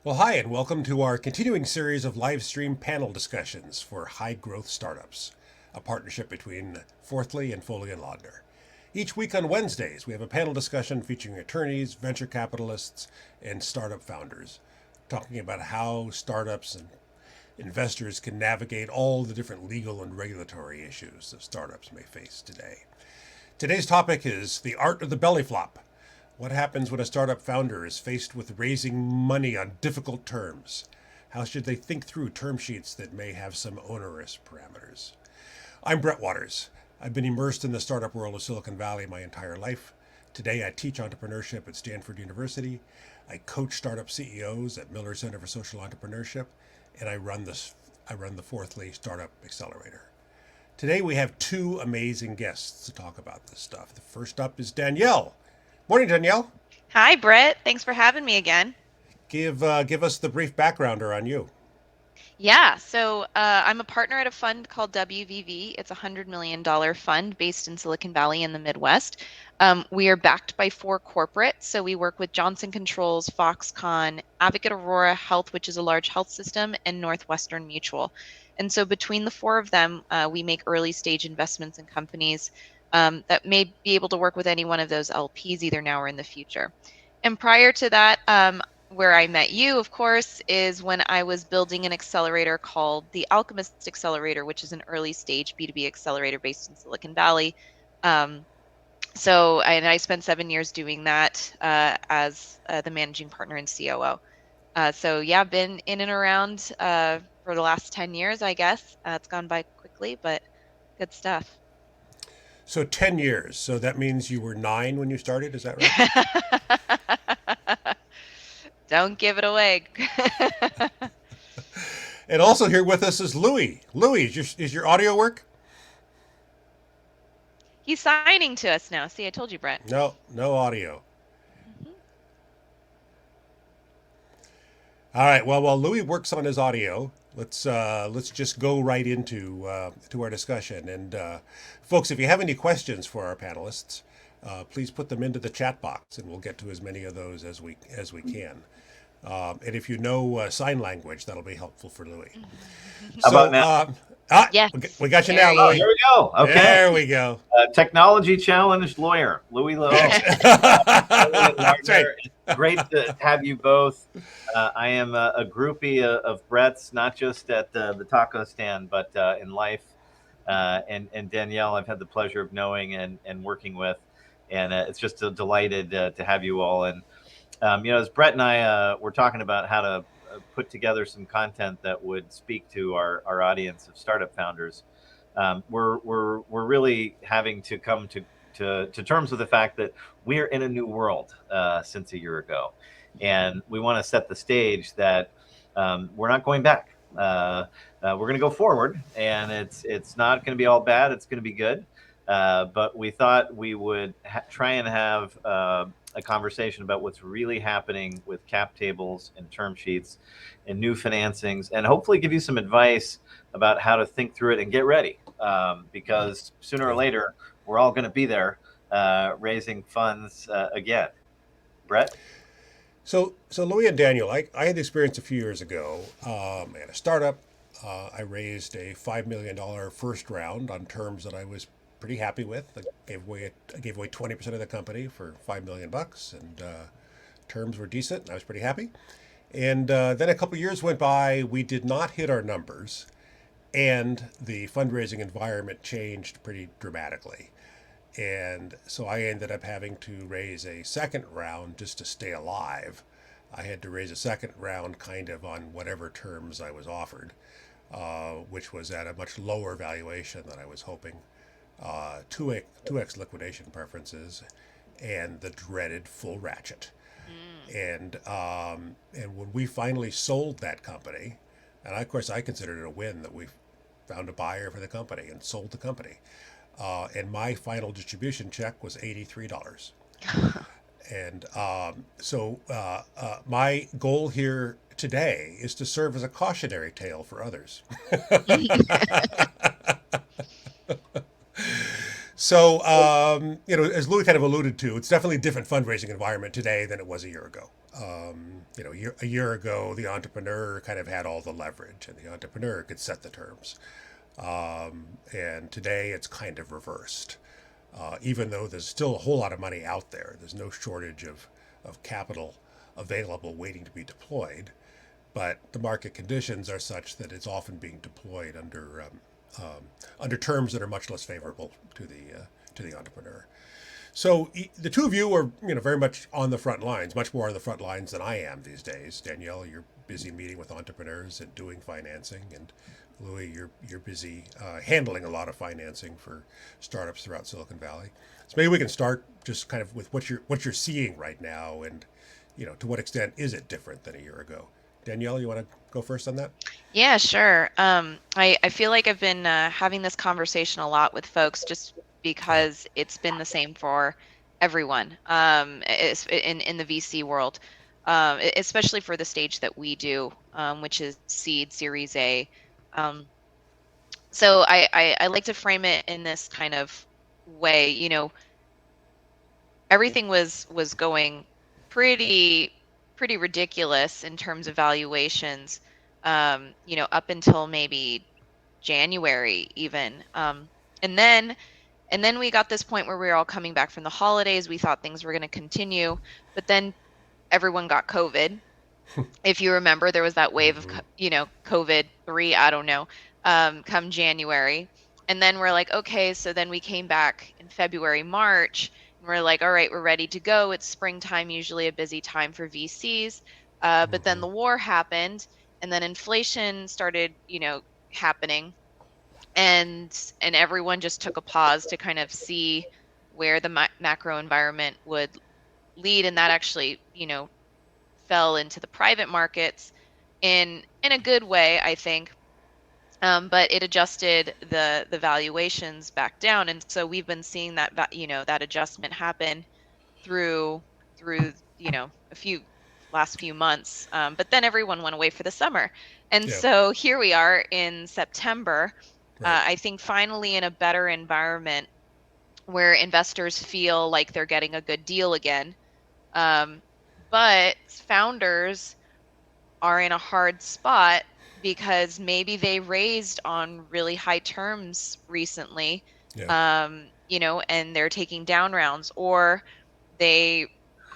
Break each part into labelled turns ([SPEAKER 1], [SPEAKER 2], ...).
[SPEAKER 1] Well, hi, and welcome to our continuing series of live stream panel discussions for high growth startups, a partnership between Fourthly and Foley and Laudner. Each week on Wednesdays, we have a panel discussion featuring attorneys, venture capitalists, and startup founders, talking about how startups and investors can navigate all the different legal and regulatory issues that startups may face today. Today's topic is the art of the belly flop. What happens when a startup founder is faced with raising money on difficult terms? How should they think through term sheets that may have some onerous parameters? I'm Brett Waters. I've been immersed in the startup world of Silicon Valley my entire life. Today I teach entrepreneurship at Stanford University. I coach startup CEOs at Miller Center for Social Entrepreneurship, and I run the Fourthly Startup Accelerator. Today we have two amazing guests to talk about this stuff. The first up is Danielle. Morning, Danielle.
[SPEAKER 2] Hi, Brett. Thanks for having me again.
[SPEAKER 1] Give us the brief backgrounder on you.
[SPEAKER 2] Yeah, so I'm a partner at a fund called WVV. It's a $100 million fund based in Silicon Valley in the Midwest. We are backed by four corporates, so we work with Johnson Controls, Foxconn, Advocate Aurora Health, which is a large health system, and Northwestern Mutual. And so between the four of them, we make early stage investments in companies that may be able to work with any one of those LPs either now or in the future. And prior to that, where I met you, of course, is when I was building an accelerator called the Alchemist Accelerator, which is an early stage B2B accelerator based in Silicon Valley. And I spent 7 years doing that as the managing partner and COO. Been in and around for the last 10 years, I guess. It's gone by quickly, but good stuff.
[SPEAKER 1] So 10 years. So that means you were 9 when you started. Is that right?
[SPEAKER 2] Don't give it away.
[SPEAKER 1] And also here with us is Louis. Louis, is your audio work?
[SPEAKER 2] He's signing to us now. See, I told you, Brett.
[SPEAKER 1] No audio.
[SPEAKER 2] Mhm.
[SPEAKER 1] All right. Well, while Louis works on his audio, let's just go right into to our discussion. And folks, if you have any questions for our panelists, please put them into the chat box, and we'll get to as many of those as we can. And if you know sign language, that'll be helpful for Louis.
[SPEAKER 3] How about now?
[SPEAKER 2] Yes.
[SPEAKER 1] We got you
[SPEAKER 2] There
[SPEAKER 1] now,
[SPEAKER 2] you
[SPEAKER 3] Oh,
[SPEAKER 1] Louis.
[SPEAKER 3] there we go. Okay.
[SPEAKER 1] There we go.
[SPEAKER 3] Technology challenged lawyer, Louis Lehot.
[SPEAKER 1] That's right.
[SPEAKER 3] Great to have you both. I am a groupie of Brett's, not just at the taco stand, but in life. And Danielle, I've had the pleasure of knowing and working with. And it's just delighted to have you all. And, as Brett and I were talking about how to put together some content that would speak to our audience of startup founders, we're really having to come to terms with the fact that we're in a new world since a year ago, and we want to set the stage that we're not going back. We're going to go forward, and it's not going to be all bad. It's going to be good. But we thought we would try and have a conversation about what's really happening with cap tables and term sheets and new financings, and hopefully give you some advice about how to think through it and get ready, because sooner or later we're all going to be there raising funds again. Brett?
[SPEAKER 1] So Louis and Daniel, I had the experience a few years ago. I had a startup. I raised a $5 million first round on terms that I was pretty happy with. I gave away 20% of the company for $5 million, and terms were decent. And I was pretty happy. And then a couple of years went by. We did not hit our numbers, and the fundraising environment changed pretty dramatically. And so I ended up having to raise a second round just to stay alive. I had to raise a second round kind of on whatever terms I was offered, which was at a much lower valuation than I was hoping. 2x liquidation preferences, and the dreaded full ratchet. And when we finally sold that company, and of course I considered it a win that we found a buyer for the company and sold the company. And my final distribution check was $83. And my goal here today is to serve as a cautionary tale for others. So, as Louis kind of alluded to, it's definitely a different fundraising environment today than it was a year ago. A year ago, the entrepreneur kind of had all the leverage, and the entrepreneur could set the terms. And today, it's kind of reversed. Even though there's still a whole lot of money out there, there's no shortage of capital available waiting to be deployed. But the market conditions are such that it's often being deployed under terms that are much less favorable to the entrepreneur. So the two of you are very much on the front lines, much more on the front lines than I am these days. Danielle, you're busy meeting with entrepreneurs and doing financing, and Louis, you're busy handling a lot of financing for startups throughout Silicon Valley. So maybe we can start just kind of with what you're seeing right now, and to what extent is it different than a year ago? Danielle, you want to go first on that?
[SPEAKER 2] Yeah, sure. I feel like I've been having this conversation a lot with folks just
[SPEAKER 1] Yeah.
[SPEAKER 2] because it's been the same for everyone in the VC world, especially for the stage that we do, which is seed, Series A. Um, so I like to frame it in this kind of way. Everything was going pretty pretty ridiculous in terms of valuations, up until maybe January even. And then and then we got this point where we were all coming back from the holidays. We thought things were going to continue, but then everyone got COVID. If you remember, there was that wave of,
[SPEAKER 1] Mm-hmm.
[SPEAKER 2] COVID three, I don't know, come January. And then we're like, okay, so then we came back in February, March, and we're like, all right, we're ready to go. It's springtime, usually a busy time for VCs. But then
[SPEAKER 1] Mm-hmm.
[SPEAKER 2] the war happened, and then inflation started, happening, and everyone just took a pause to kind of see where the macro environment would lead, and that actually, fell into the private markets in a good way, I think. But it adjusted the valuations back down, and so we've been seeing that adjustment happen through a few last few months. But then everyone went away for the summer, and
[SPEAKER 1] Yeah.
[SPEAKER 2] so here we are in September.
[SPEAKER 1] Right.
[SPEAKER 2] I think finally in a better environment where investors feel like they're getting a good deal again. Um, but founders are in a hard spot because maybe they raised on really high terms recently,
[SPEAKER 1] Yeah.
[SPEAKER 2] and they're taking down rounds, or they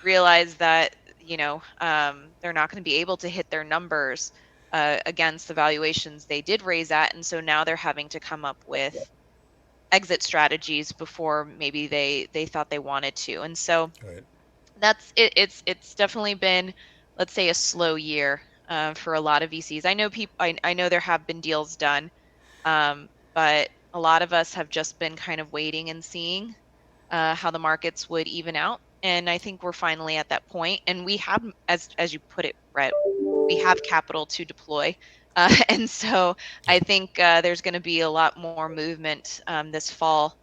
[SPEAKER 2] realize that, they're not going to be able to hit their numbers against the valuations they did raise at. And so now they're having to come up with exit strategies before maybe they thought they wanted to. And so
[SPEAKER 1] Right.
[SPEAKER 2] that's it. It's definitely been, let's say, a slow year for a lot of VCs. I know people. I know there have been deals done, but a lot of us have just been kind of waiting and seeing how the markets would even out. And I think we're finally at that point, and we have, as you put it, Brett, we have capital to deploy. And so
[SPEAKER 1] Yeah.
[SPEAKER 2] I think there's going to be a lot more movement this fall,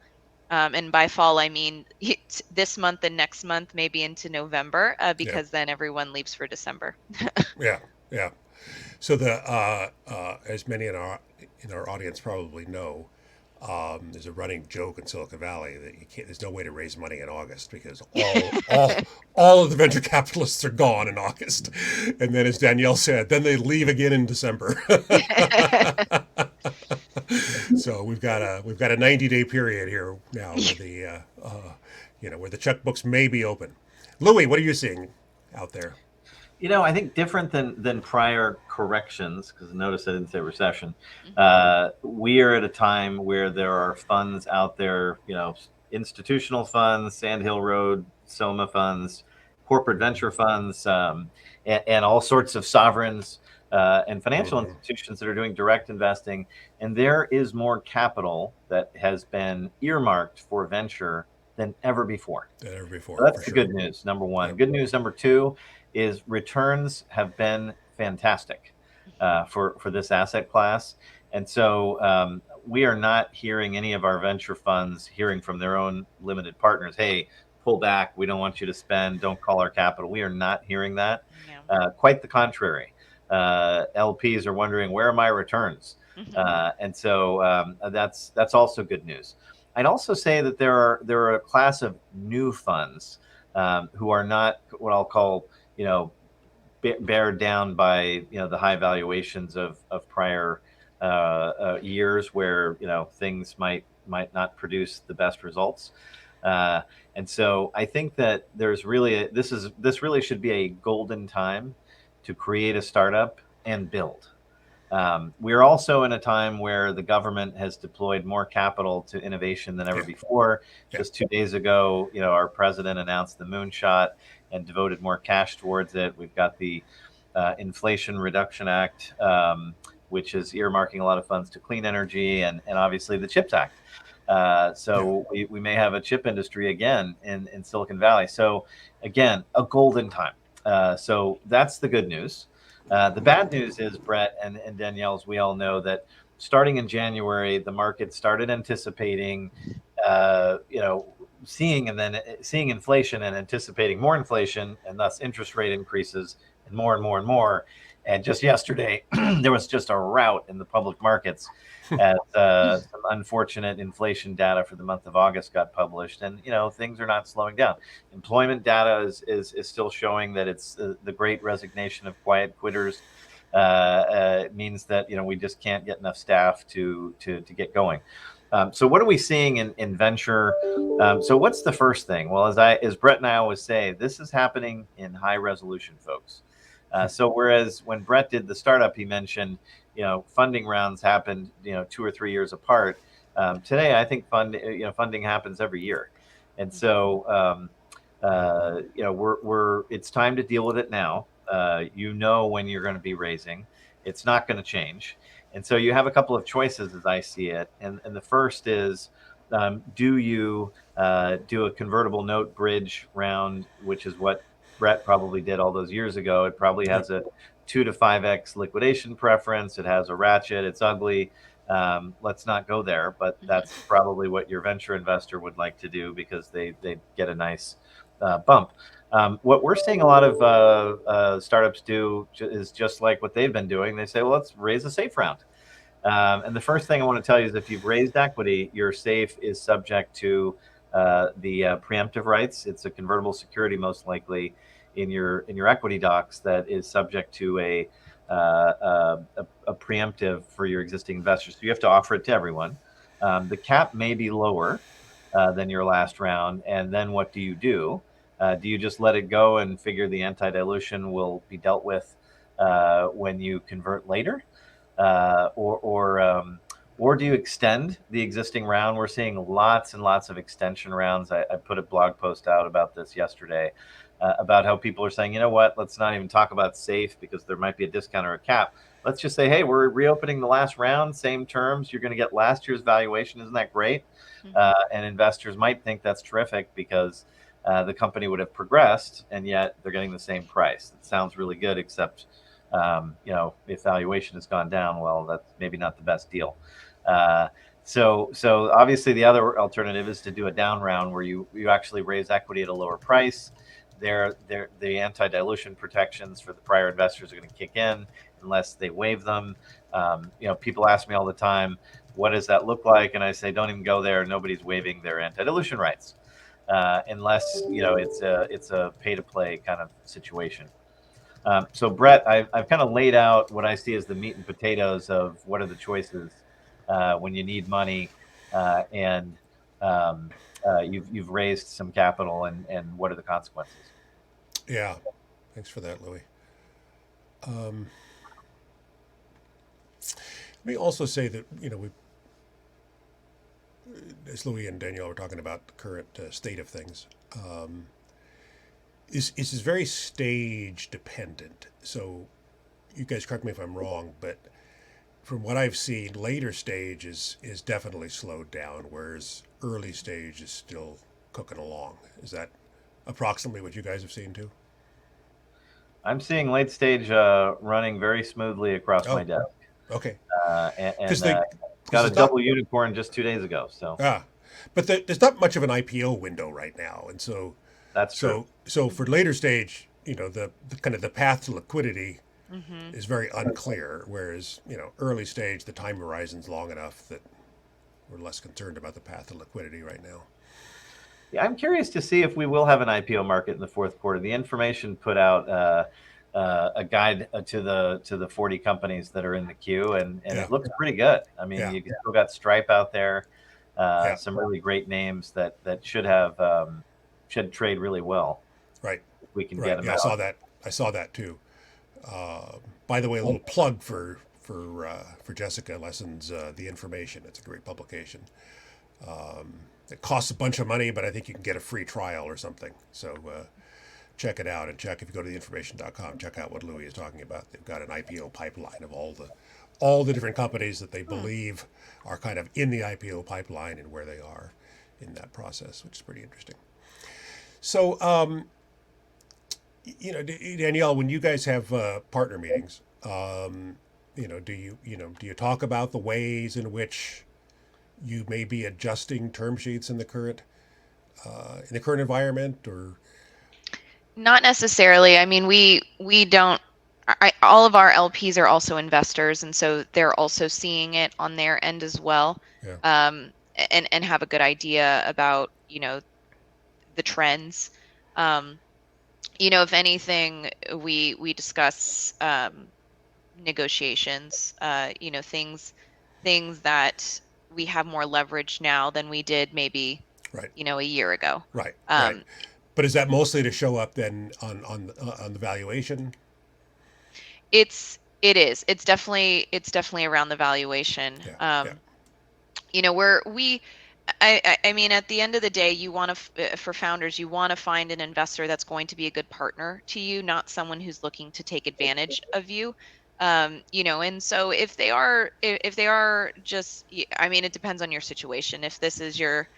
[SPEAKER 2] and by fall, I mean this month and next month, maybe into November,
[SPEAKER 1] Yeah.
[SPEAKER 2] because then everyone leaves for December.
[SPEAKER 1] Yeah. Yeah. So as many in our audience probably know, there's a running joke in Silicon Valley that you can't. There's no way to raise money in August because all of the venture capitalists are gone in August, and then as Danielle said, then they leave again in December. So we've got a 90-day period here now where where the checkbooks may be open. Louis, what are you seeing out there?
[SPEAKER 3] I think different than prior corrections, because notice I didn't say recession.
[SPEAKER 2] Mhm.
[SPEAKER 3] We are at a time where there are funds out there, institutional funds, Sandhill Road, Soma funds, corporate venture funds, and all sorts of sovereigns and financial
[SPEAKER 1] Mm-hmm.
[SPEAKER 3] institutions that are doing direct investing. And there is more capital that has been earmarked for venture than ever before.
[SPEAKER 1] Than ever
[SPEAKER 3] So
[SPEAKER 1] before,
[SPEAKER 3] that's
[SPEAKER 1] for
[SPEAKER 3] the
[SPEAKER 1] sure.
[SPEAKER 3] good news, number one.
[SPEAKER 1] Yep.
[SPEAKER 3] Good news number two is returns have been fantastic for this asset class. And so we are not hearing any of our venture funds hearing from their own limited partners, hey, pull back. We don't want you to spend. Don't call our capital. We are not hearing that.
[SPEAKER 2] Yeah.
[SPEAKER 3] Quite the contrary. LPs are wondering, where are my returns?
[SPEAKER 2] Mhm.
[SPEAKER 3] And so that's also good news. I'd also say that there are a class of new funds who are not what I'll call, bared down by the high valuations of prior years where things might not produce the best results. Uh, and so I think that there's really this really should be a golden time to create a startup and build. We're also in a time where the government has deployed more capital to innovation than ever
[SPEAKER 1] Yeah.
[SPEAKER 3] before.
[SPEAKER 1] Yeah.
[SPEAKER 3] Just 2 days ago, our president announced the moonshot and devoted more cash towards it. We've got the Inflation Reduction Act, which is earmarking a lot of funds to clean energy, and obviously the CHIPS Act. So we may have a chip industry again in Silicon Valley. So again, a golden time. So that's the good news. The bad news is, Brett and Danielle, as we all know, that starting in January, the market started anticipating, seeing inflation and anticipating more inflation, and thus interest rate increases, and more and more and more. And just yesterday, there was just a rout in the public markets as some unfortunate inflation data for the month of August got published, and things are not slowing down. Employment data is still showing that it's the Great Resignation of quiet quitters. Means that we just can't get enough staff to get going. So what are we seeing in venture? So what's the first thing? Well, as Brett and I always say, this is happening in high resolution, folks. So whereas when Brett did the startup, he mentioned funding rounds happened 2 or 3 years apart. Today, I think funding happens every year, and so it's time to deal with it now. When you're going to be raising, it's not going to change, and so you have a couple of choices as I see it, and the first is, do you do a convertible note bridge round, which is what Brett probably did all those years ago. It probably has a 2 to 5x liquidation preference. It has a ratchet. It's ugly. Let's not go there, but that's probably what your venture investor would like to do because they get a nice bump. What we're seeing a lot of startups do is just like what they've been doing. They say, well, let's raise a safe round. And the first thing I want to tell you is if you've raised equity, your safe is subject to the preemptive rights. It's a convertible security, most likely in your equity docs, that is subject to a preemptive for your existing investors. So you have to offer it to everyone. The cap may be lower than your last round, and then what do you do? Do you just let it go and figure the anti-dilution will be dealt with when you convert later? Or do you extend the existing round? We're seeing lots and lots of extension rounds. I put a blog post out about this yesterday, about how people are saying, you know what, let's not even talk about safe because there might be a discount or a cap. Let's just say, hey, we're reopening the last round, same terms. You're going to get last year's valuation. Isn't that great? And investors might think that's terrific because the company would have progressed, and yet they're getting the same price. It sounds really good, except if valuation has gone down, well, that's maybe not the best deal. So obviously the other alternative is to do a down round where you actually raise equity at a lower price. The anti-dilution protections for the prior investors are going to kick in unless they waive them. People ask me all the time, what does that look like? And I say, don't even go there. Nobody's waiving their anti-dilution rights unless it's a pay-to-play kind of situation. So Brett, I've kind of laid out what I see as the meat and potatoes of what are the choices when you need money and you've raised some capital and what are the consequences?
[SPEAKER 1] Yeah, thanks for that, Louis. Let me also say that as Louis and Danielle were talking about the current state of things, is very stage dependent. So you guys correct me if I'm wrong, but from what I've seen, later stage is definitely slowed down, whereas early stage is still cooking along. Is that approximately what you guys have seen too?
[SPEAKER 3] I'm seeing late stage running very smoothly across my desk.
[SPEAKER 1] Okay.
[SPEAKER 3] And got a double unicorn just 2 days ago. So
[SPEAKER 1] but there's not much of an IPO window right now, and so
[SPEAKER 3] that's true.
[SPEAKER 1] So for later stage, the kind of the path to liquidity is very unclear, whereas early stage the time horizon's long enough that we're less concerned about the path of liquidity right now.
[SPEAKER 3] Yeah, I'm curious to see if we will have an IPO market in the fourth quarter. The information put out a guide to the 40 companies that are in the queue, and
[SPEAKER 1] Yeah.
[SPEAKER 3] it looks pretty good. I mean,
[SPEAKER 1] Yeah.
[SPEAKER 3] you still got Stripe out there,
[SPEAKER 1] Yeah.
[SPEAKER 3] some really great names that should trade really well.
[SPEAKER 1] Right.
[SPEAKER 3] If we can
[SPEAKER 1] Right.
[SPEAKER 3] get them
[SPEAKER 1] Yeah,
[SPEAKER 3] out.
[SPEAKER 1] I saw that too. By the way, a little plug for Jessica Lesson's The Information. It's a great publication. It costs a bunch of money, but I think you can get a free trial or something. So check it out, and check if you go to theinformation.com. Check out what Louis is talking about. They've got an IPO pipeline of all the different companies that they believe are kind of in the IPO pipeline and where they are in that process, which is pretty interesting. So, Danielle, when you guys have partner meetings, do you talk about the ways in which you may be adjusting term sheets in the current environment, or
[SPEAKER 2] Not necessarily. I mean, we don't. All of our LPs are also investors, and so they're also seeing it on their end as well,
[SPEAKER 1] yeah,
[SPEAKER 2] and have a good idea about the trends. If anything, we discuss negotiations. Things that we have more leverage now than we did maybe
[SPEAKER 1] right,
[SPEAKER 2] a year ago.
[SPEAKER 1] right, right. But is that mostly to show up then on the valuation?
[SPEAKER 2] It is. It's definitely around the valuation.
[SPEAKER 1] Yeah,
[SPEAKER 2] I mean, at the end of the day, you want to, for founders, you want to find an investor that's going to be a good partner to you, not someone who's looking to take advantage of you. And so if they are just, I mean, it depends on your situation. If this is your,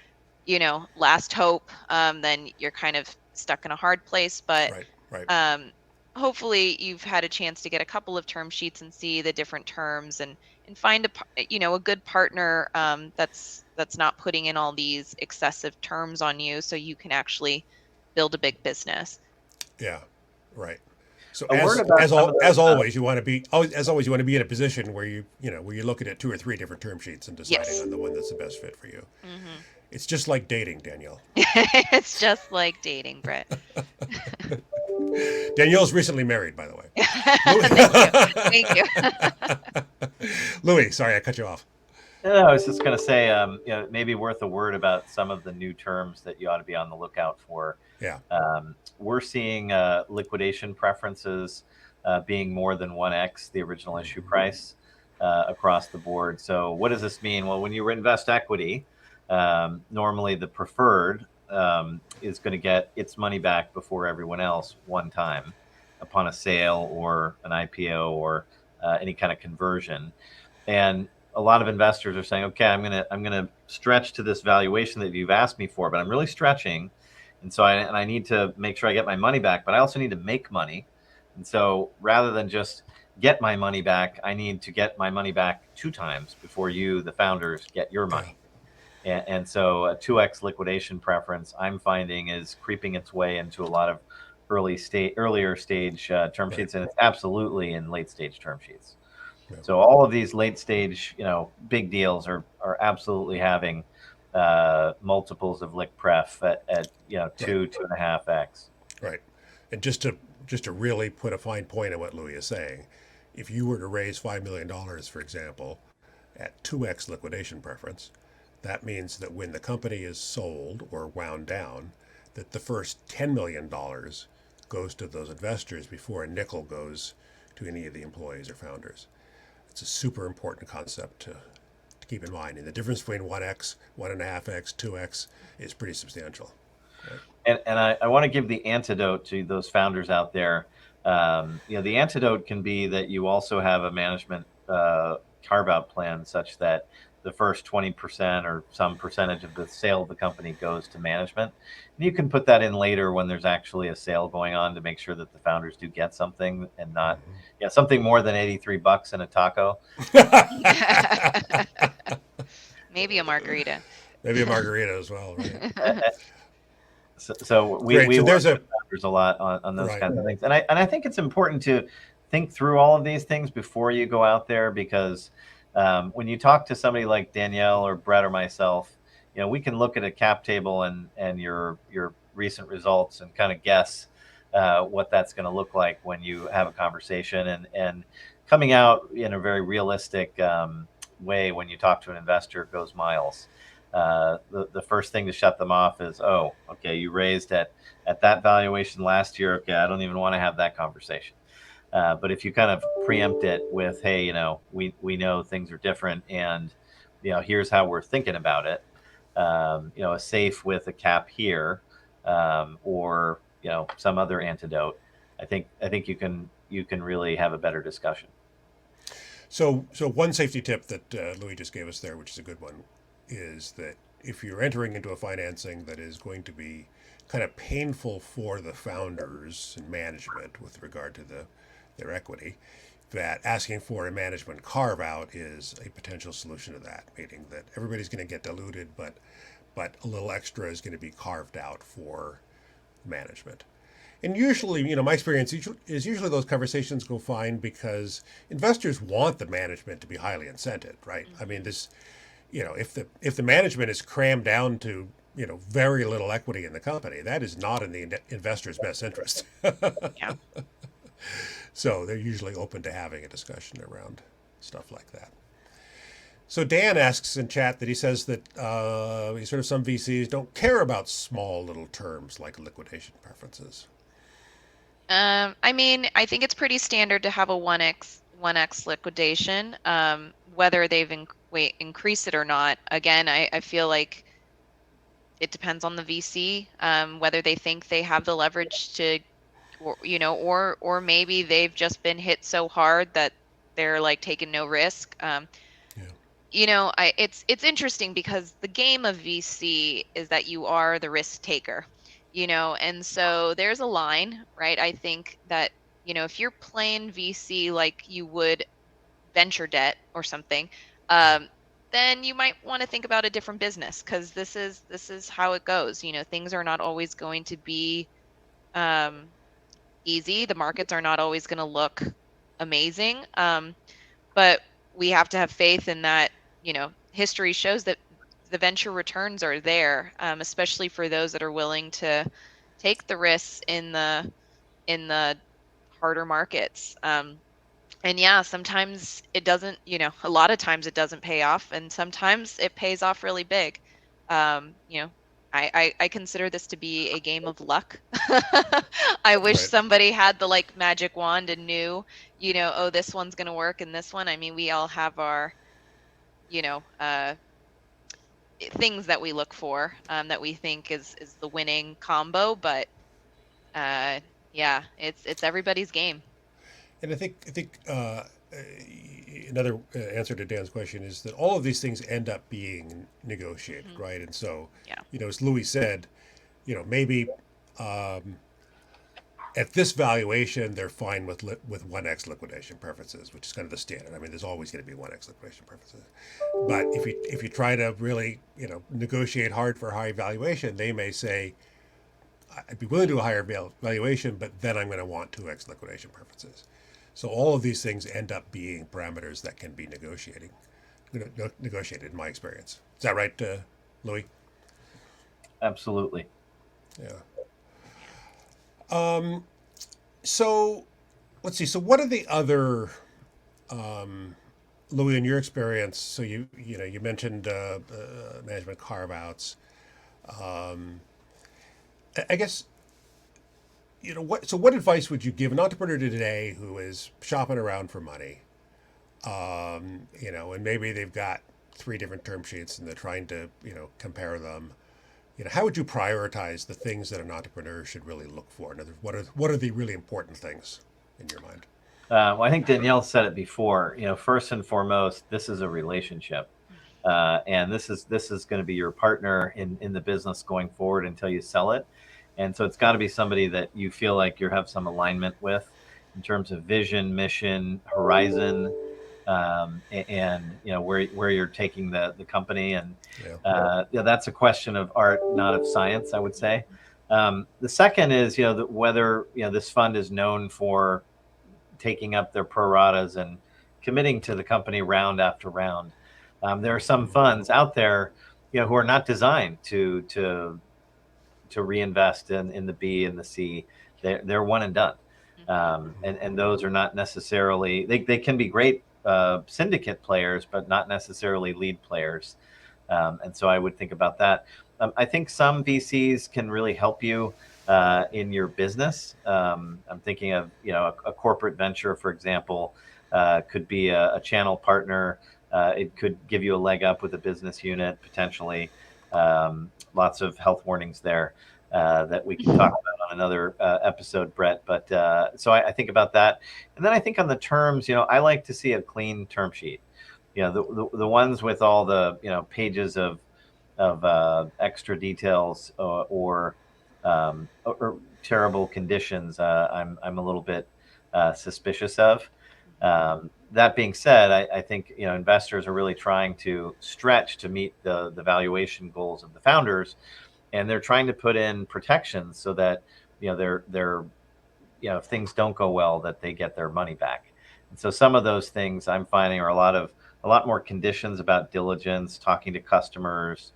[SPEAKER 2] last hope, then you're kind of stuck in a hard place. But
[SPEAKER 1] right.
[SPEAKER 2] Hopefully you've had a chance to get a couple of term sheets and see the different terms and find a good partner that's not putting in all these excessive terms on you, so you can actually build a big business.
[SPEAKER 1] Yeah, right. So
[SPEAKER 3] as
[SPEAKER 1] always, you want to be in a position where you're looking at 2 or 3 different term sheets and deciding on the one that's the best fit for you.
[SPEAKER 2] Mm-hmm.
[SPEAKER 1] It's just like dating, Danielle.
[SPEAKER 2] It's just like dating, Brett.
[SPEAKER 1] Danielle's recently married, by the way.
[SPEAKER 2] Thank you.
[SPEAKER 1] Louis, sorry I cut you off.
[SPEAKER 3] No, I was just going to say, maybe worth a word about some of the new terms that you ought to be on the lookout for.
[SPEAKER 1] Yeah.
[SPEAKER 3] We're seeing liquidation preferences being more than 1x the original issue price across the board. So what does this mean? Well, when you invest equity, normally the preferred is going to get its money back before everyone else one time upon a sale or an IPO or any kind of conversion. And a lot of investors are saying, okay, I'm gonna stretch to this valuation that you've asked me for, but I'm really stretching, and so I need to make sure I get my money back, but I also need to make money. And so rather than just get my money back, I need to get my money back 2 times before you, the founders, get your money. And so a 2x liquidation preference, I'm finding, is creeping its way into a lot of earlier stage term sheets, and it's absolutely in late stage term sheets. Yeah. So all of these late stage, big deals are absolutely having multiples of lick pref at 2.5x.
[SPEAKER 1] Right, and just to really put a fine point on what Louis is saying, if you were to raise $5 million, for example, at 2x liquidation preference, that means that when the company is sold or wound down, that the first $10 million goes to those investors before a nickel goes to any of the employees or founders. It's a super important concept to keep in mind. And the difference between 1x, 1.5x, 2x is pretty substantial.
[SPEAKER 3] Right? And I want to give the antidote to those founders out there. The antidote can be that you also have a management carve-out plan such that the first 20% or some percentage of the sale of the company goes to management. And you can put that in later when there's actually a sale going on to make sure that the founders do get something and not, something more than $83 in a taco.
[SPEAKER 2] Maybe a margarita.
[SPEAKER 1] Maybe a margarita as well, right?
[SPEAKER 3] So we work with founders a lot on those kinds of things. And I think it's important to think through all of these things before you go out there, because When you talk to somebody like Danielle or Brett or myself, we can look at a cap table and your recent results and kind of guess what that's going to look like when you have a conversation, and coming out in a very realistic way when you talk to an investor goes miles. The first thing to shut them off is, oh, okay, you raised at that valuation last year. Okay, I don't even want to have that conversation. But if you kind of preempt it with, hey, we know things are different, and here's how we're thinking about it. A safe with a cap here, or some other antidote. I think you can really have a better discussion.
[SPEAKER 1] So one safety tip that Louis just gave us there, which is a good one, is that if you're entering into a financing that is going to be kind of painful for the founders and management with regard to their equity, that asking for a management carve out is a potential solution to that, meaning that everybody's going to get diluted, but a little extra is going to be carved out for management. And usually, my experience is usually those conversations go fine because investors want the management to be highly incented, right? I mean, if the management is crammed down to very little equity in the company, that is not in the investor's best interest.
[SPEAKER 2] Yeah.
[SPEAKER 1] So they're usually open to having a discussion around stuff like that. So Dan asks in chat that he says that sort of some VCs don't care about small little terms like liquidation preferences.
[SPEAKER 2] I mean, I think it's pretty standard to have a 1x liquidation, whether they've increased it or not. Again, I feel like it depends on the VC, whether they think they have the leverage to, or maybe they've just been hit so hard that they're like taking no risk. It's interesting because the game of VC is that you are the risk taker, and so there's a line, right? I think that, if you're playing VC like you would venture debt or something, then you might want to think about a different business, because this is how it goes. Things are not always going to be easy. The markets are not always going to look amazing. But we have to have faith in that, history shows that the venture returns are there, especially for those that are willing to take the risks in the harder markets. And yeah, sometimes it doesn't, a lot of times it doesn't pay off, and sometimes it pays off really big. Um, you know, I consider this to be a game of luck. I wish
[SPEAKER 1] Right.
[SPEAKER 2] somebody had the like magic wand and knew, oh, this one's gonna work and this one. I mean, we all have our, you know, uh, things that we look for, that we think is the winning combo, but yeah, it's everybody's game.
[SPEAKER 1] And I think another answer to Dan's question is that all of these things end up being negotiated,
[SPEAKER 2] Mhm.
[SPEAKER 1] right? And so,
[SPEAKER 2] Yeah.
[SPEAKER 1] as Louis said, maybe at this valuation they're fine with 1x liquidation preferences, which is kind of the standard. I mean, there's always going to be 1x liquidation preferences. But if you try to really negotiate hard for a high valuation, they may say, I'd be willing to do a higher valuation, but then I'm going to want 2x liquidation preferences. So all of these things end up being parameters that can be negotiated in my experience. Is that right, Louis?
[SPEAKER 3] Absolutely.
[SPEAKER 1] Yeah. So let's see. So what are the other, Louis, in your experience? So you mentioned management carve outs. I guess what. So what advice would you give an entrepreneur today who is shopping around for money? And maybe they've got three different term sheets and they're trying to compare them. How would you prioritize the things that an entrepreneur should really look for? In other words, what are the really important things in your mind?
[SPEAKER 3] Well, I think Danielle said it before. First and foremost, this is a relationship, and this is going to be your partner in the business going forward until you sell it. And so it's got to be somebody that you feel like you have some alignment with in terms of vision, mission, horizon, and where you're taking the company. And that's a question of art, not of science, I would say. The second is whether this fund is known for taking up their pro ratas and committing to the company round after round. There are some funds out there, who are not designed to reinvest in the B and the C. They're one and done. And those are not necessarily, they can be great syndicate players, but not necessarily lead players. And so I would think about that. I think some VCs can really help you in your business. I'm thinking of, a corporate venture, for example, could be a channel partner. It could give you a leg up with a business unit, potentially. Lots of health warnings there that we can talk about on another episode, Brett. But so I think about that. And then I think on the terms, I like to see a clean term sheet. The ones with all the, pages of extra details or terrible conditions, I'm a little bit suspicious of. That being said, I think investors are really trying to stretch to meet the valuation goals of the founders, and they're trying to put in protections so that they're if things don't go well, that they get their money back. And so some of those things I'm finding are a lot more conditions about diligence, talking to customers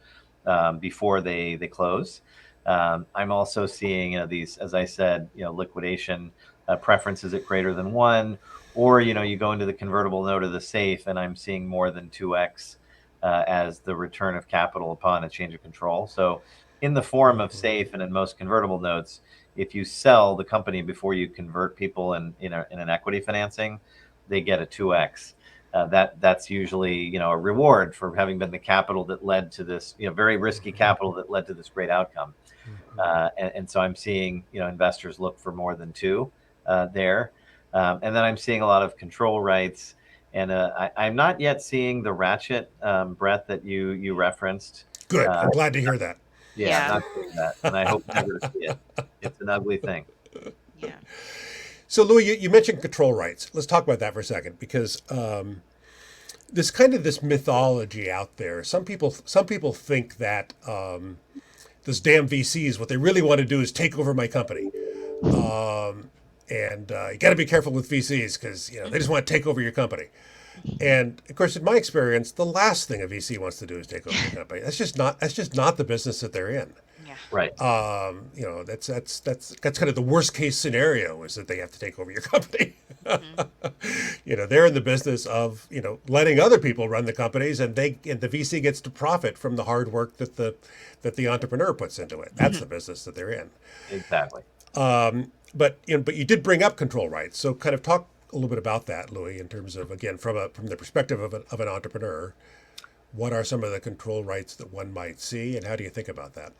[SPEAKER 3] before they close. I'm also seeing these, as I said, liquidation preferences at greater than 1, or you go into the convertible note of the safe, and I'm seeing more than 2x as the return of capital upon a change of control. So in the form of safe and in most convertible notes, if you sell the company before you convert people in an equity financing, they get a 2x. That's usually a reward for having been the capital that led to this very risky capital that led to this great outcome. And so I'm seeing investors look for more than 2 there, and then I'm seeing a lot of control rights, and I'm not yet seeing the ratchet, Brett, that you referenced.
[SPEAKER 1] Good. I'm glad to hear that.
[SPEAKER 3] Yeah, I'm not seeing that, and I hope never to see it. It's an ugly thing.
[SPEAKER 2] Yeah.
[SPEAKER 1] So, Louis, you mentioned control rights. Let's talk about that for a second, because there's kind of this mythology out there. Some people think that those damn VCs, what they really want to do is take over my company. And you got to be careful with VCs because they just want to take over your company. And of course, in my experience, the last thing a VC wants to do is take over your company. That's just not the business that they're in.
[SPEAKER 2] Yeah.
[SPEAKER 3] Right.
[SPEAKER 1] That's kind of the worst case scenario, is that they have to take over your company. They're in the business of letting other people run the companies, and the VC gets to profit from the hard work that the entrepreneur puts into it. That's the business that they're in.
[SPEAKER 3] Exactly.
[SPEAKER 1] But you did bring up control rights, so kind of talk a little bit about that, Louis, in terms of, again, from the perspective of an entrepreneur. What are some of the control rights that one might see, and how do you think about that?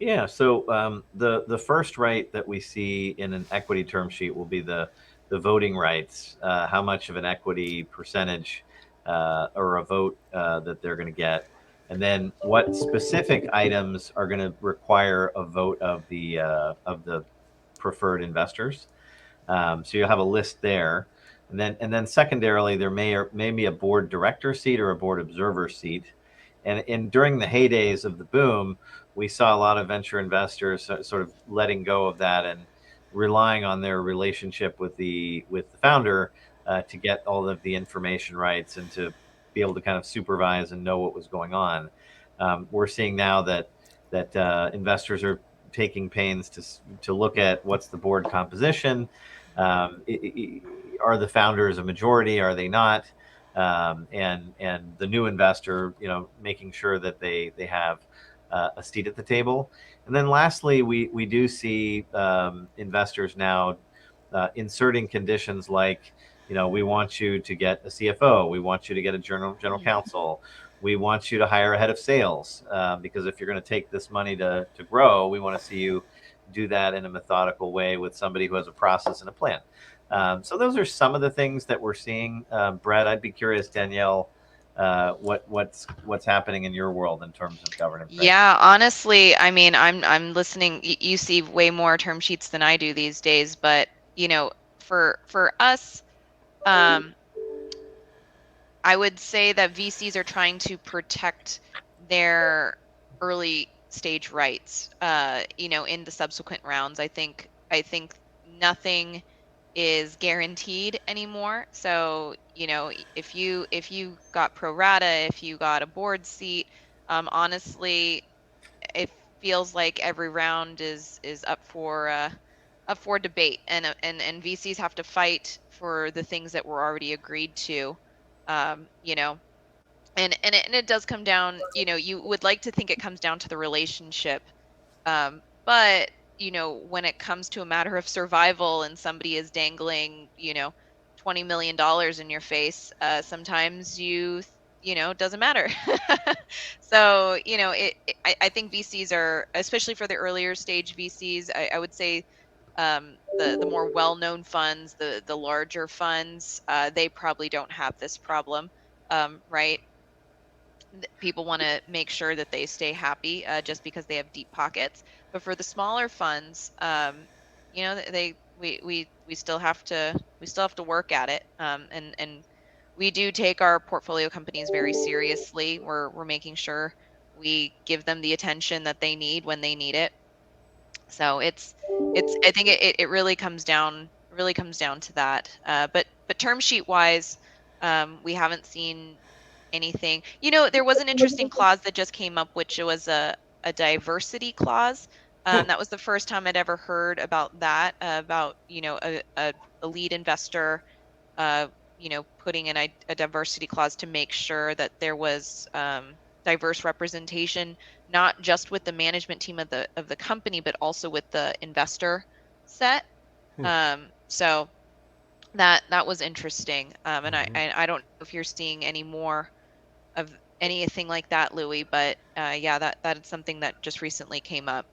[SPEAKER 3] Yeah. So the first right that we see in an equity term sheet will be the voting rights. How much of an equity percentage or a vote that they're going to get, and then what specific items are going to require a vote of the preferred investors. So you'll have a list there, and then secondarily, there may be a board director seat or a board observer seat. And during the heydays of the boom, we saw a lot of venture investors sort of letting go of that and relying on their relationship with the founder to get all of the information rights and to be able to kind of supervise and know what was going on. We're seeing now that investors are taking pains to look at what's the board composition. Are the founders a majority? Are they not? And the new investor, making sure that they have a seat at the table. And then lastly, we do see investors now inserting conditions like, we want you to get a CFO, we want you to get a general counsel, we want you to hire a head of sales, because if you're going to take this money to grow, we want to see you do that in a methodical way with somebody who has a process and a plan. So those are some of the things that we're seeing. Brett, I'd be curious, Danielle, what's happening in your world in terms of governance? Right?
[SPEAKER 2] Yeah, honestly, I mean, I'm listening. You see way more term sheets than I do these days, but for us, I would say that VCs are trying to protect their early stage rights, in the subsequent rounds. I think nothing is guaranteed anymore. So, if you got pro rata, if you got a board seat, honestly, it feels like every round is up for debate, and VCs have to fight for the things that were already agreed to. Um, you know, and it does come down, you would like to think it comes down to the relationship, but when it comes to a matter of survival and somebody is dangling, $20 million in your face, sometimes it doesn't matter. So, I think VCs are, especially for the earlier stage VCs, I would say, the more well-known funds, the larger funds, they probably don't have this problem, right? People want to make sure that they stay happy, just because they have deep pockets. But for the smaller funds, we still have to work at it, and we do take our portfolio companies very seriously. We're making sure we give them the attention that they need when they need it. So it's I think it really comes down to that. But term sheet wise, we haven't seen anything. There was an interesting clause that just came up, which was a diversity clause. That was the first time I'd ever heard about that, about a lead investor, putting in a diversity clause to make sure that there was, diverse representation, not just with the management team of the company, but also with the investor set. So that was interesting. And I don't know if you're seeing any more of anything like that, Louis, but yeah, that is something that just recently came up.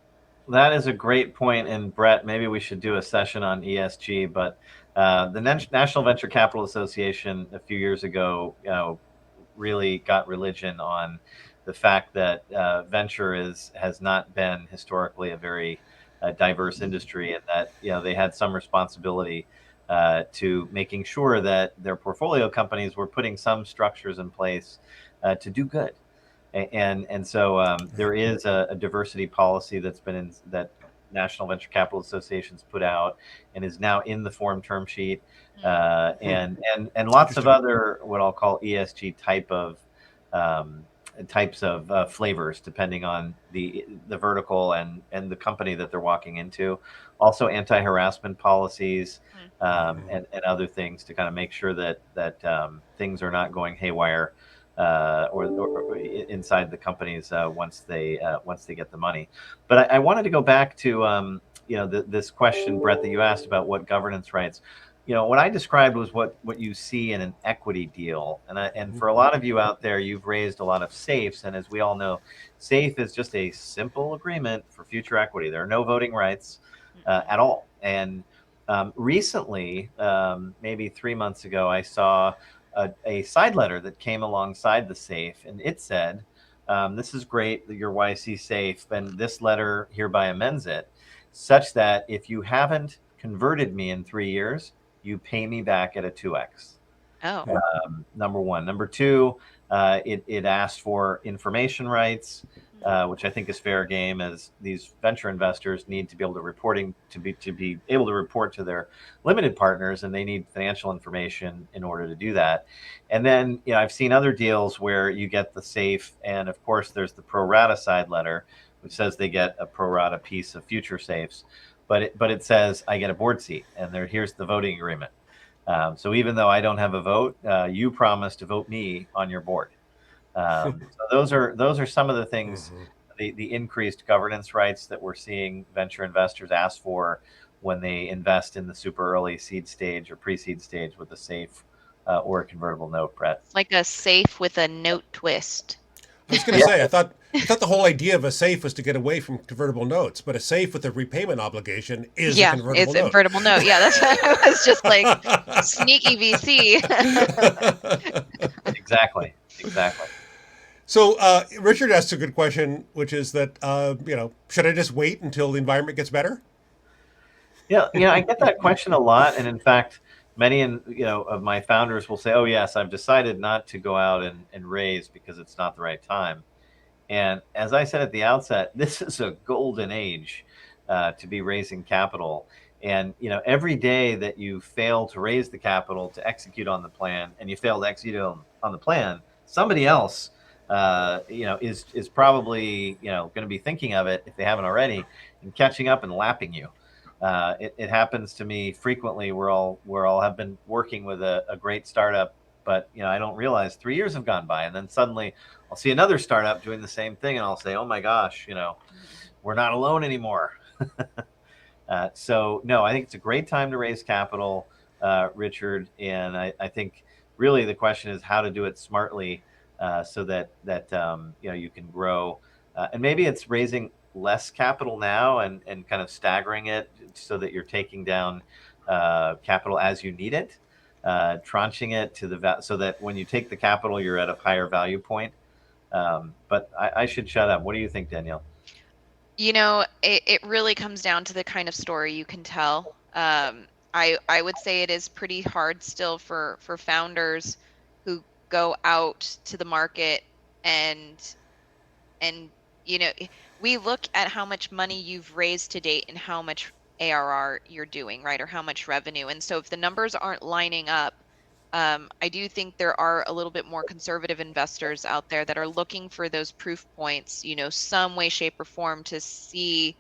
[SPEAKER 3] That is a great point. And Brett, maybe we should do a session on ESG. But the National Venture Capital Association a few years ago, really got religion on the fact that venture has not been historically a very diverse industry, and that they had some responsibility to making sure that their portfolio companies were putting some structures in place to do good. And so there is a diversity policy that's been that National Venture Capital Association's put out and is now in the form term sheet, and lots of other what I'll call ESG types of flavors, depending on the vertical and the company that they're walking into. Also, anti-harassment policies, and other things to kind of make sure that things are not going haywire, or inside the companies once they get the money. But I wanted to go back to this question, Brett, that you asked about what governance rights. What I described was what you see in an equity deal, and for a lot of you out there, you've raised a lot of safes, and as we all know, safe is just a simple agreement for future equity. There are no voting rights at all. And recently, maybe 3 months ago, I saw a side letter that came alongside the safe, and it said, "This is great that your YC safe, and this letter hereby amends it, such that if you haven't converted me in 3 years, you pay me back at a 2x."
[SPEAKER 2] Oh,
[SPEAKER 3] Number one. Number two, it asked for information rights, which I think is fair game, as these venture investors need to be able to be able to report to their limited partners, and they need financial information in order to do that. And then I've seen other deals where you get the safe, and of course there's the pro rata side letter, which says they get a pro rata piece of future safes, but it says I get a board seat, and here's the voting agreement. So even though I don't have a vote, you promise to vote me on your board. So those are some of the things, the increased governance rights that we're seeing venture investors ask for when they invest in the super early seed stage or pre-seed stage with a safe or a convertible note, Brett.
[SPEAKER 2] it's like a safe with a note twist.
[SPEAKER 1] I was going to say, I thought the whole idea of a safe was to get away from convertible notes, but a safe with a repayment obligation is a
[SPEAKER 2] Yeah,
[SPEAKER 1] convertible
[SPEAKER 2] it's a
[SPEAKER 1] note.
[SPEAKER 2] convertible note. Yeah, that's what I was just like, sneaky VC.
[SPEAKER 3] Exactly.
[SPEAKER 1] So Richard asked a good question, which is that should I just wait until the environment gets better?
[SPEAKER 3] Yeah, I get that question a lot, and in fact, many of my founders will say, "Oh yes, I've decided not to go out and raise because it's not the right time." And as I said at the outset, this is a golden age to be raising capital. And every day that you fail to raise the capital to execute on the plan, and you fail to execute on the plan, somebody else is probably going to be thinking of it, if they haven't already, and catching up and lapping you. It happens to me frequently where I'll have been working with a great startup, but I don't realize 3 years have gone by, and then suddenly I'll see another startup doing the same thing, and I'll say, oh my gosh, we're not alone anymore. So no, I think it's a great time to raise capital, Richard, and I think really the question is how to do it smartly, so that you can grow, and maybe it's raising less capital now and kind of staggering it so that you're taking down capital as you need it, tranching it to so that when you take the capital, you're at a higher value point. But I should shut up. What do you think, Danielle?
[SPEAKER 2] It really comes down to the kind of story you can tell. I would say it is pretty hard still for founders who go out to the market and we look at how much money you've raised to date and how much ARR you're doing, right? Or how much revenue. And so if the numbers aren't lining up, I do think there are a little bit more conservative investors out there that are looking for those proof points, some way, shape, or form to see,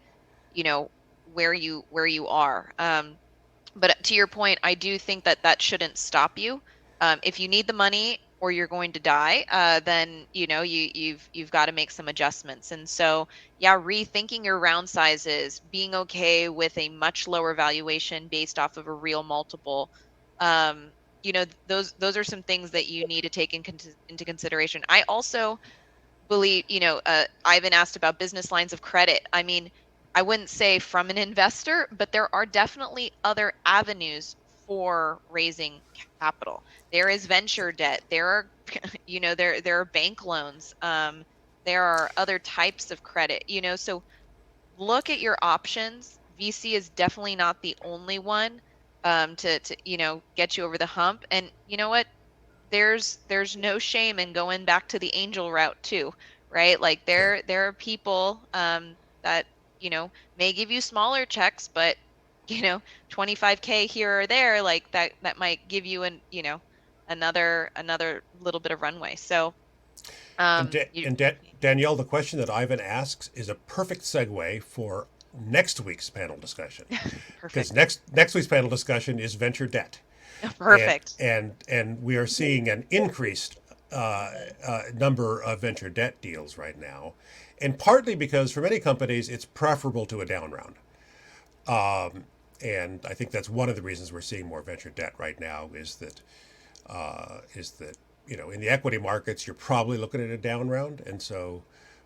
[SPEAKER 2] where you are. But to your point, I do think that shouldn't stop you. If you need the money or you're going to die, then you've got to make some adjustments. And so, yeah, rethinking your round sizes, being okay with a much lower valuation based off of a real multiple. Those are some things that you need to take into consideration. I also believe, Ivan asked about business lines of credit. I mean, I wouldn't say from an investor, but there are definitely other avenues for raising capital. There is venture debt. There are, there are bank loans. There are other types of credit, so look at your options. VC is definitely not the only one to get you over the hump. And you know what? There's no shame in going back to the angel route too, right? Like
[SPEAKER 1] Yeah.
[SPEAKER 2] there are people that may give you smaller checks, but 25K here or there, like that might give you another little bit of runway. So
[SPEAKER 1] And, Danielle, the question that Ivan asks is a perfect segue for next week's panel discussion, because
[SPEAKER 2] perfect.
[SPEAKER 1] next week's panel discussion is venture debt.
[SPEAKER 2] Perfect.
[SPEAKER 1] And we are seeing an increased number of venture debt deals right now, and partly because for many companies it's preferable to a down round. And I think that's one of the reasons we're seeing more venture debt right now is that in the equity markets you're probably looking at a down round, and so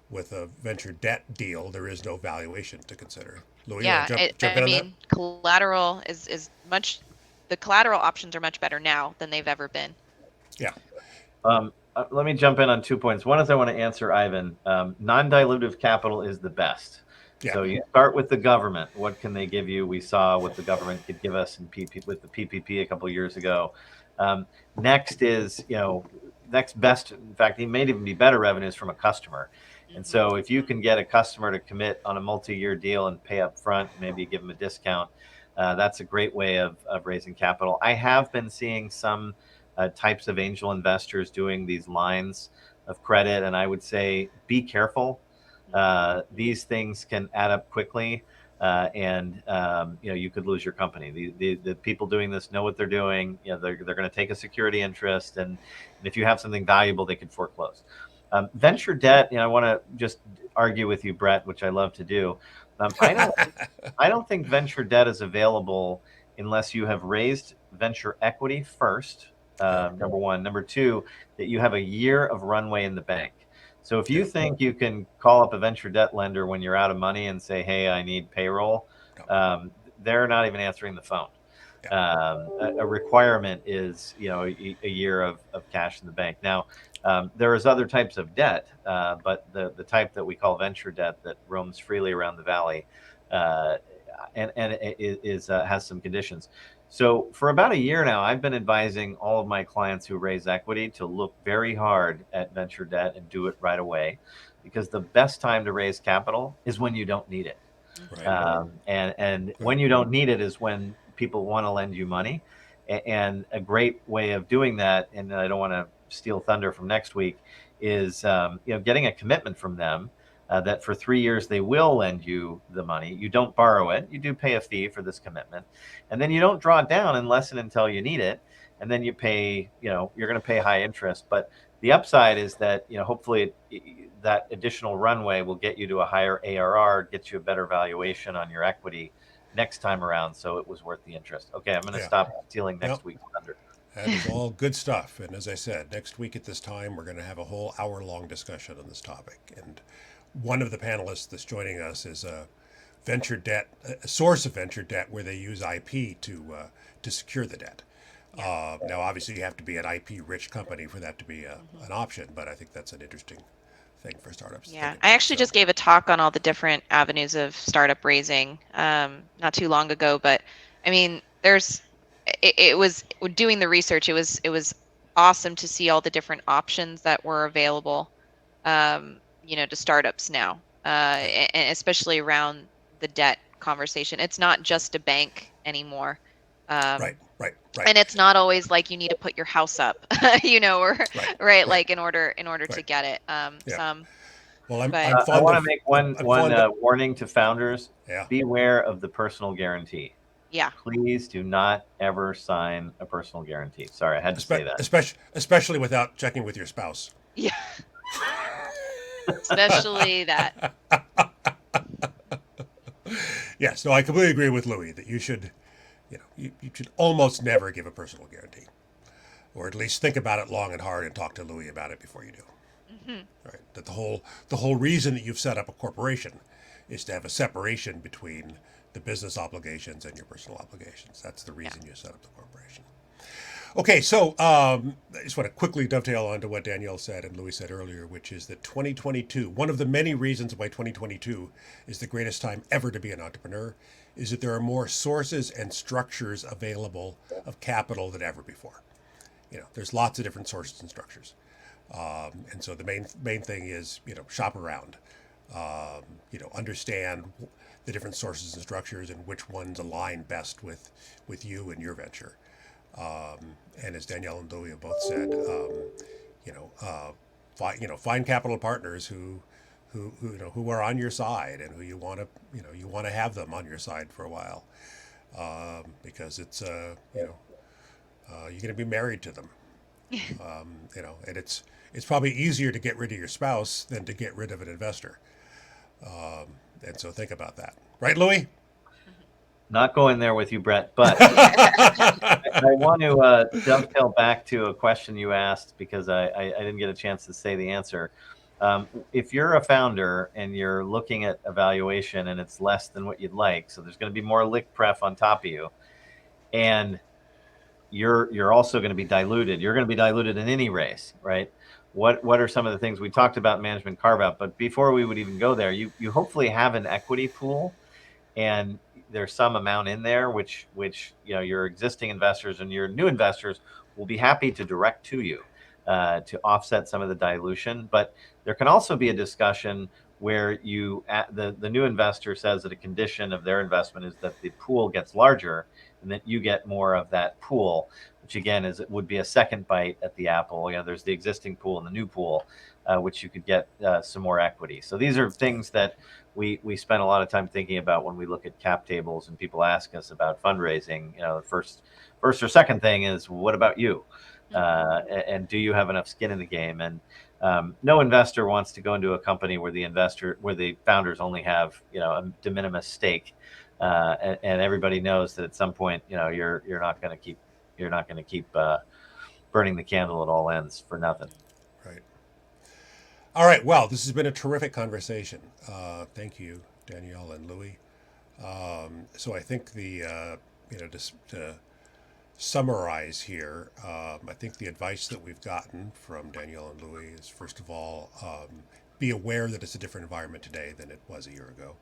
[SPEAKER 1] with a venture debt deal there is no valuation to consider. Louis, you want
[SPEAKER 2] Yeah,
[SPEAKER 1] to jump
[SPEAKER 2] I
[SPEAKER 1] in on that?
[SPEAKER 2] mean, collateral is much, the collateral options are much better now than they've ever been.
[SPEAKER 1] Yeah.
[SPEAKER 3] Let me jump in on 2 points. One is I want to answer Ivan. Non-dilutive capital is the best.
[SPEAKER 1] Yeah.
[SPEAKER 3] So you start with the government. What can they give you? We saw what the government could give us with the PPP a couple of years ago. Next is, next best. In fact, it may even be better revenues from a customer. And so if you can get a customer to commit on a multi-year deal and pay up front, maybe give them a discount, that's a great way of raising capital. I have been seeing some types of angel investors doing these lines of credit, and I would say be careful. These things can add up quickly, and you could lose your company. The people doing this know what they're doing. They're going to take a security interest, and if you have something valuable, they could foreclose. Venture debt, I want to just argue with you, Brett, which I love to do. I don't think venture debt is available unless you have raised venture equity first. Number one. Number two, that you have a year of runway in the bank. So if you think you can call up a venture debt lender when you're out of money and say, hey, I need payroll, they're not even answering the phone. A requirement is, a year of cash in the bank. Now, there is other types of debt, but the type that we call venture debt that roams freely around the valley and it has some conditions. So for about a year now, I've been advising all of my clients who raise equity to look very hard at venture debt and do it right away, because the best time to raise capital is when you don't need it.
[SPEAKER 1] Right.
[SPEAKER 3] And when you don't need it is when people want to lend you money. And a great way of doing that, and I don't want to steal thunder from next week, is getting a commitment from them that for 3 years they will lend you the money. You don't borrow it. You do pay a fee for this commitment, and then you don't draw it down unless and until you need it. And then you pay, you're going to pay high interest. But the upside is that, hopefully that additional runway will get you to a higher ARR, get you a better valuation on your equity next time around. So it was worth the interest. Okay, I'm going to
[SPEAKER 1] Yeah.
[SPEAKER 3] stop stealing next
[SPEAKER 1] Yep.
[SPEAKER 3] week's thunder.
[SPEAKER 1] That is all good stuff. And as I said, next week at this time, we're going to have a whole hour-long discussion on this topic. And one of the panelists that's joining us is a venture debt, a source of venture debt where they use IP to secure the debt. Now, obviously, you have to be an IP-rich company for that to be an option, but I think that's an interesting thing for startups.
[SPEAKER 2] Yeah, I actually just gave a talk on all the different avenues of startup raising not too long ago, but I mean, it was doing the research. It was awesome to see all the different options that were available, to startups now, and especially around the debt conversation. It's not just a bank anymore.
[SPEAKER 1] Right.
[SPEAKER 2] And it's not always like you need to put your house up, or right, like in order to get it. Some.
[SPEAKER 1] Well, I'm
[SPEAKER 3] I
[SPEAKER 1] fond
[SPEAKER 3] want
[SPEAKER 1] of
[SPEAKER 3] to make one warning to founders.
[SPEAKER 1] Yeah.
[SPEAKER 3] Beware of the personal guarantee.
[SPEAKER 2] Yeah.
[SPEAKER 3] Please do not ever sign a personal guarantee. Sorry, I had to say that.
[SPEAKER 1] Especially without checking with your spouse.
[SPEAKER 2] Yeah. Especially that.
[SPEAKER 1] Yes, no, I completely agree with Louis that you should, you should almost never give a personal guarantee, or at least think about it long and hard and talk to Louis about it before you do. Right. That the whole reason that you've set up a corporation is to have a separation between the business obligations and your personal obligations. That's the reason you set up the corporation. Okay, so I just want to quickly dovetail onto what Danielle said and Louis said earlier, which is that 2022, one of the many reasons why 2022 is the greatest time ever to be an entrepreneur, is that there are more sources and structures available of capital than ever before. There's lots of different sources and structures. And so the main thing is, shop around, understand the different sources and structures and which ones align best with you and your venture. And as Danielle and Louis have both said, find capital partners who are on your side and who you want to have them on your side for a while, because it's you're going to be married to them. And it's probably easier to get rid of your spouse than to get rid of an investor. And so think about that. Right, Louis?
[SPEAKER 3] Not going there with you, Brett, but I want to dovetail back to a question you asked because I didn't get a chance to say the answer. If you're a founder and you're looking at a valuation and it's less than what you'd like, so there's going to be more lick pref on top of you, and you're also going to be diluted. You're going to be diluted in any race, right? What are some of the things we talked about management carve out? But before we would even go there, you hopefully have an equity pool, and there's some amount in there which your existing investors and your new investors will be happy to direct to you to offset some of the dilution. But there can also be a discussion where the new investor says that a condition of their investment is that the pool gets larger and that you get more of that pool, which again it would be a second bite at the apple. There's the existing pool and the new pool, which you could get some more equity. So these are things that we spend a lot of time thinking about when we look at cap tables and people ask us about fundraising. The first or second thing is, what about you? And do you have enough skin in the game? And no investor wants to go into a company where the founders only have a de minimis stake, and everybody knows that at some point you're not going to keep burning the candle at all ends for nothing.
[SPEAKER 1] Right. All right. Well, this has been a terrific conversation. Thank you, Danielle and Louis. So I think just to summarize here, I think the advice that we've gotten from Danielle and Louis is, first of all, be aware that it's a different environment today than it was a year ago,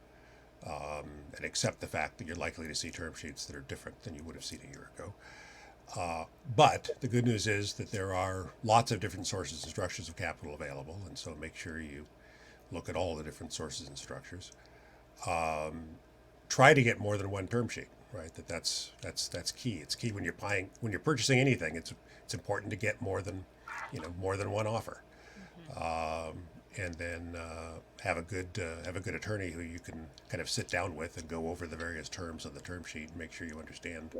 [SPEAKER 1] and accept the fact that you're likely to see term sheets that are different than you would have seen a year ago. But the good news is that there are lots of different sources and structures of capital available, and so make sure you look at all the different sources and structures. try to get more than one term sheet, right? That's key. It's key when you're purchasing anything. It's important to get more than one offer, and then have a good attorney who you can kind of sit down with and go over the various terms of the term sheet and make sure you understand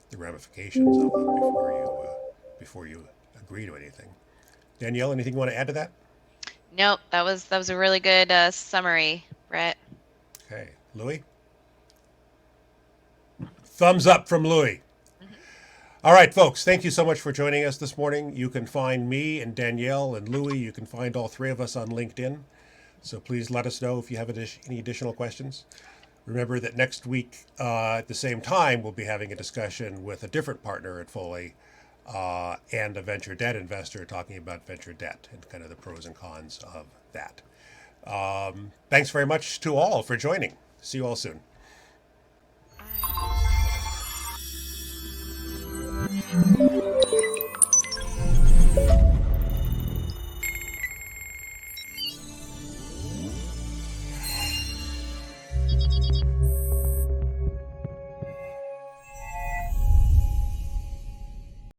[SPEAKER 1] the ramifications of them before you agree to anything. Danielle, anything you want to add to that?
[SPEAKER 2] Nope, that was a really good summary, Brett.
[SPEAKER 1] Okay, Louis. Thumbs up from Louis. All right, folks, thank you so much for joining us this morning. You can find me and Danielle and Louis. You can find all three of us on LinkedIn. So please let us know if you have any additional questions. Remember that next week at the same time, we'll be having a discussion with a different partner at Foley and a venture debt investor talking about venture debt and kind of the pros and cons of that. Thanks very much to all for joining. See you all soon.